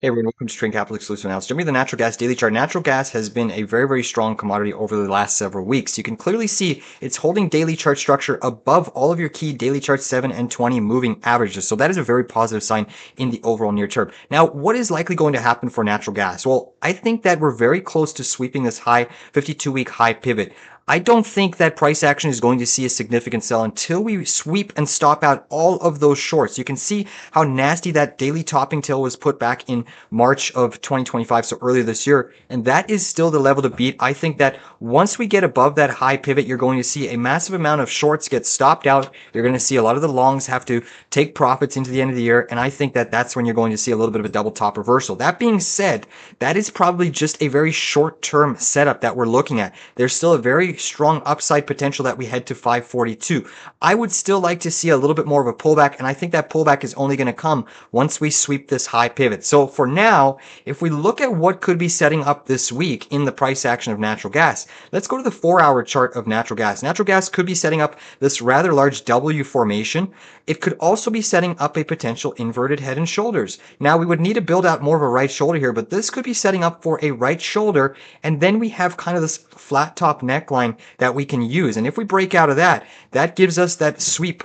Hey everyone, welcome to Train Capital Exclusive Analysis. Show me the natural gas daily chart. Natural gas has been a very, very strong commodity over the last several weeks. You can clearly see it's holding daily chart structure above all of your key daily chart 7 and 20 moving averages. So that is a very positive sign in the overall near term. Now, what is likely going to happen for natural gas? Well, I think that we're very close to sweeping this high 52-week high pivot. I don't think that price action is going to see a significant sell until we sweep and stop out all of those shorts. You can see how nasty that daily topping tail was put back in March of 2025, so earlier this year, and that is still the level to beat. I think that once we get above that high pivot, you're going to see a massive amount of shorts get stopped out. You're going to see a lot of the longs have to take profits into the end of the year, and I think that that's when you're going to see a little bit of a double top reversal. That being said, that is probably just a very short-term setup that we're looking at. There's still a very strong upside potential that we head to 542. I would still like to see a little bit more of a pullback, and I think that pullback is only going to come once we sweep this high pivot. So for now, if we look at what could be setting up this week in the price action of natural gas, let's go to the 4-hour chart of natural gas. Natural gas could be setting up this rather large W formation. It could also be setting up a potential inverted head and shoulders. Now, we would need to build out more of a right shoulder here, but this could be setting up for a right shoulder, and then we have kind of this flat top neckline that we can use. And if we break out of that, that gives us that sweep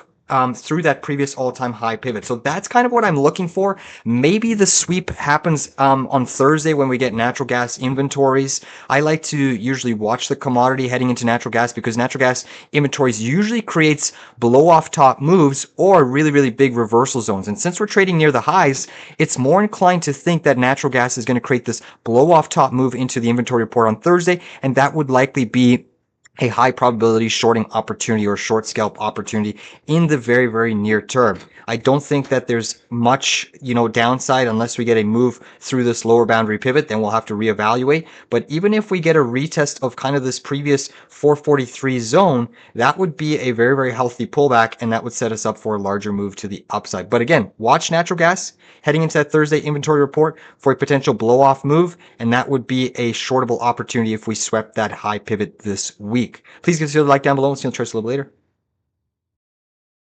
through that previous all-time high pivot. So that's kind of what I'm looking for. Maybe the sweep happens on Thursday when we get natural gas inventories. I like to usually watch the commodity heading into natural gas because natural gas inventories usually creates blow-off top moves or really, really big reversal zones. And since we're trading near the highs, it's more inclined to think that natural gas is going to create this blow-off top move into the inventory report on Thursday, and that would likely be a high probability shorting opportunity or short scalp opportunity in the very, very near term. I don't think that there's much, downside unless we get a move through this lower boundary pivot, then we'll have to reevaluate. But even if we get a retest of kind of this previous 443 zone, that would be a very, very healthy pullback, and that would set us up for a larger move to the upside. But again, watch natural gas heading into that Thursday inventory report for a potential blow off move, and that would be a shortable opportunity if we swept that high pivot this week. Please consider the like down below and see you on the charts a little later.